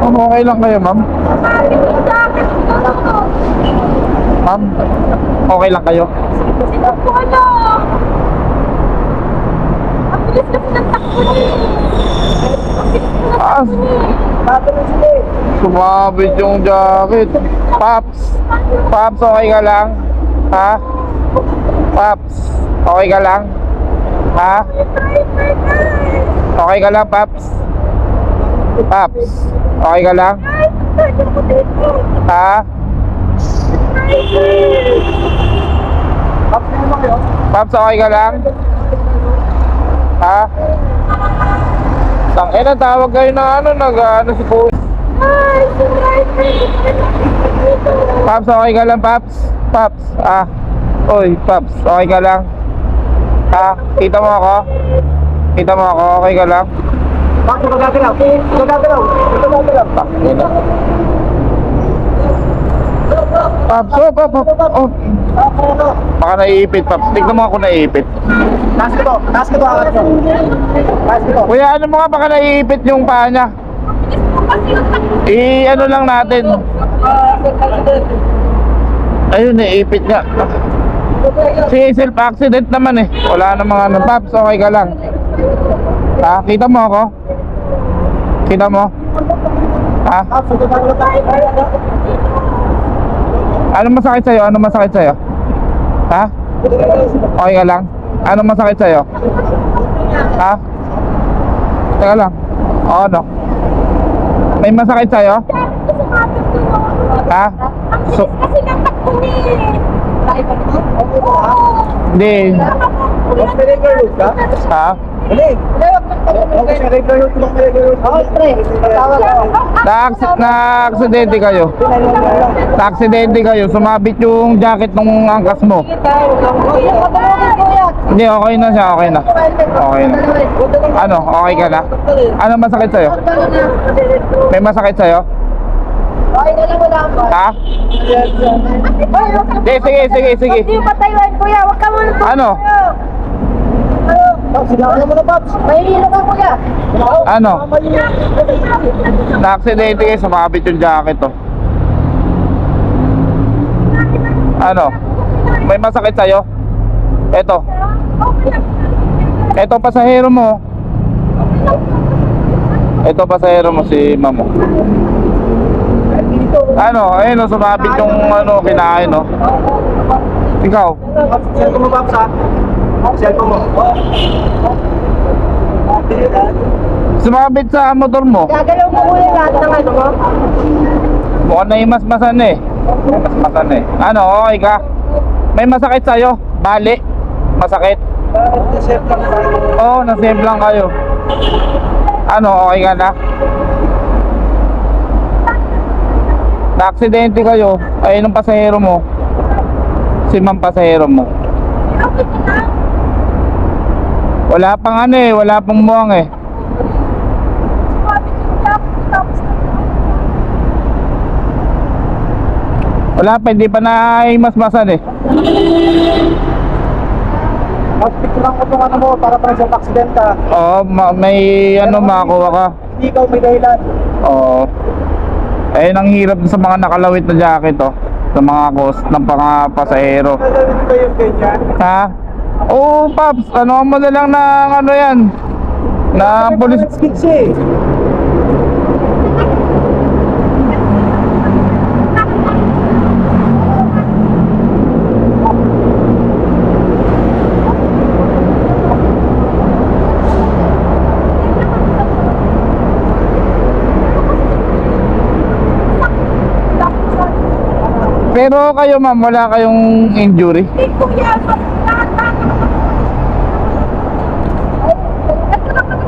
Okay lang kayo, ma'am? Ma'am, okay lang kayo? Sino po ano? Ang bilis kasi ng takbo niya. Ang bilis ko ng takbo niya. Sumabit yung jacket. Paps, Paps, okay ka lang? Ha? Paps, okay ka lang? Ha? Okay ka lang, Paps? Paps, okay ka lang? Ha? Paps, okay ka lang? Ha? Tangina, tawag kayo na ano si Kuya. Ay, Paps, okay ka lang, Paps? Paps, Oy, Paps, okay ka lang? Ha? Kita mo ako? Kita mo ako, okay ka lang? Paps, magagalaw. Tangina. Paps, oh. Baka naiipit, Paps. Tignan mo ako naiipit. Taas ko to. Kuya, ano mo nga baka naiipit yung paa niya? Ano lang natin. Ayun, naiipit niya. Sige, self-accident naman eh. Wala namang ano. Paps, okay ka lang? Ha? Kita mo ako? Kita mo? Ha? Ano masakit sa'yo? Ano masakit sa'yo? Ha? Okay ka lang? Ano masakit sa'yo? Ha? Teka lang. O ano? May masakit sa'yo? Ha? So, kasi ng takbo niya. hindi. Regular ka? Ha? Hindi. Regular Na-aksidente kayo. Na-aksidente kayo. Sumabit yung jacket ng angkas mo. Hindi, okay na siya. Okay na. Okay na. Ano? Okay ka na? Ano masakit sa'yo? May masakit sa'yo? Ha? Sige. Hindi patayuan, kuya. Huwag ka muna. Ano? Mahihilo ka, kuya. Ano? Na-aksidente kayo. Sumabit yung jacket to. Ano? May masakit sa'yo? Eto. Eto pasahero mo. Eto pasahero mo si mamo. Ano? Ayun o, sumabit yung ano, kinain o. Ikaw? Cellphone mo, Paps, ha? Cellphone mo. Sumabit sa motor mo. Gagalaw mo, kuya, lahat ng ano mo. Mukhang naimasmasan eh. Naimasmasan eh. Ano, okay ka? May masakit sa'yo? Bali? Masakit? Oo, nasave lang kayo. Ano, okay ka na? Na-aksidente kayo. Ayun ang pasahero mo. Si ma'am pasahero mo. Wala pang ano eh, wala pang buwang eh. Wala pa, hindi pa naimasmasan eh. Picturean ko itong ano mo para parang sa accident ka. Oo, may ano makakuha ka. Hindi ikaw may dahilan. Oo. Ayun ang hirap sa mga nakalawit na jacket oh. Sa mga cost ng mga pasahero. Nagawin ba yung ganyan? Ha? Oo, Paps, ano mo na lang ng ano yan? Na police. Skits eh. Pero kayo ma'am, wala kayong injury? Hindi, kuya.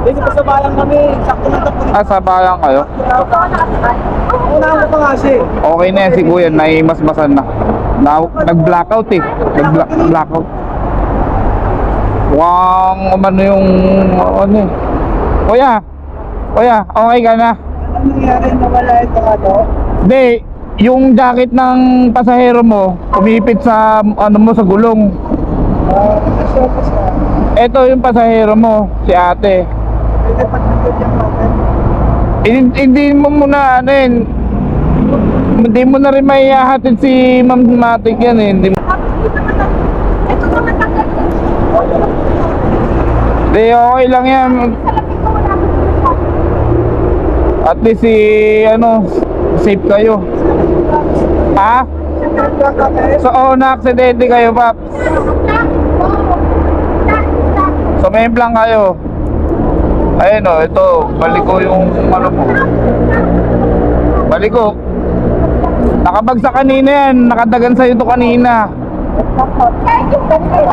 Dito pa sa bayan kami. Sakto na tapos. Sabayan kayo? Unahan mo pa nga siya eh. Okay na yan si kuya, naimasmasan na. Nag-blackout eh. Nag-blackout. Mukhang umano yung ano eh. Kuya, okay ka na? Anong nangyari na wala ito ano? Hindi, yung jacket ng pasahero mo, umipit sa ano mo sa gulong. Nag-surface ka. Ito yung pasahero mo, si ate. Pwede pag-nagod yan natin. Hindi mo muna ano yun. Hindi mo na rin maihahatid si Ma'am Matic yan eh. Hindi mo. Ito naman tagal. Hindi, okay lang yan. Sa lapit ko wala akong At least si ano, safe kayo. Ha? So, na aksidente kayo, Paps. So, may lang kayo. Ayun o, ito, balik ko yung ano mo. Balik ko. Nakabagsak kanina yan, nakadagan sa'yo to kanina.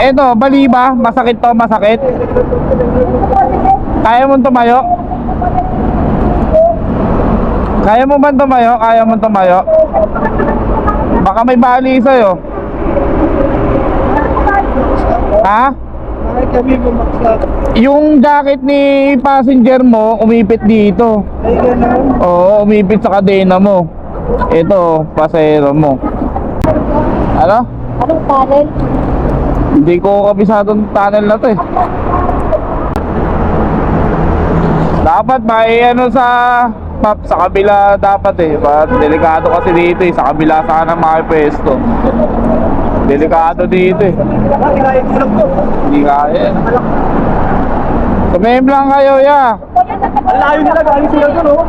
Eto, bali ba? Masakit to, masakit? Kaya mo tumayo? Kaya mo ba tumayo? Kaya mo tumayo? Baka may bali sa'yo. Ha? Bakit kami bumaksak? Yung jacket ni passenger mo, umipit dito. Ay, gano'n. Oo, umipit sa kadena mo. Ito, pasahero mo. Ano? Anong tunnel? Hindi ko kabisadong tunnel na to eh. Dapat may ano sa Pap, sa kabila dapat eh. Delikado kasi dito eh. Sa kabila sana makipwesto. Delikado dito eh. Bakit kaya ko to? Hindi kaya. Sumem lang kayo ya. Ang layo nila, galing sila doon, oh.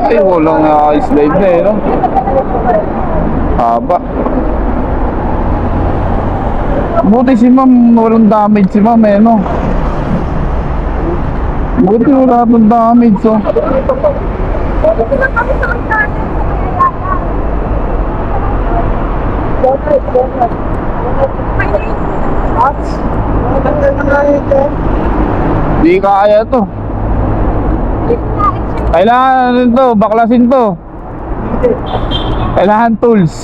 Ay, walang slide na eh, no? Haba. Buti si ma'am, walang damage si ma'am eh, no? Buti wala itong damage, oh. Dito lang kami sa tunnel. Maganda na nga ito. Di kaya to. Kailangan ano to, baklasin to. Kailangan tools.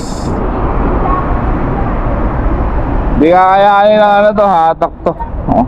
Di kakayanin ng ano to, hatak to. Oh.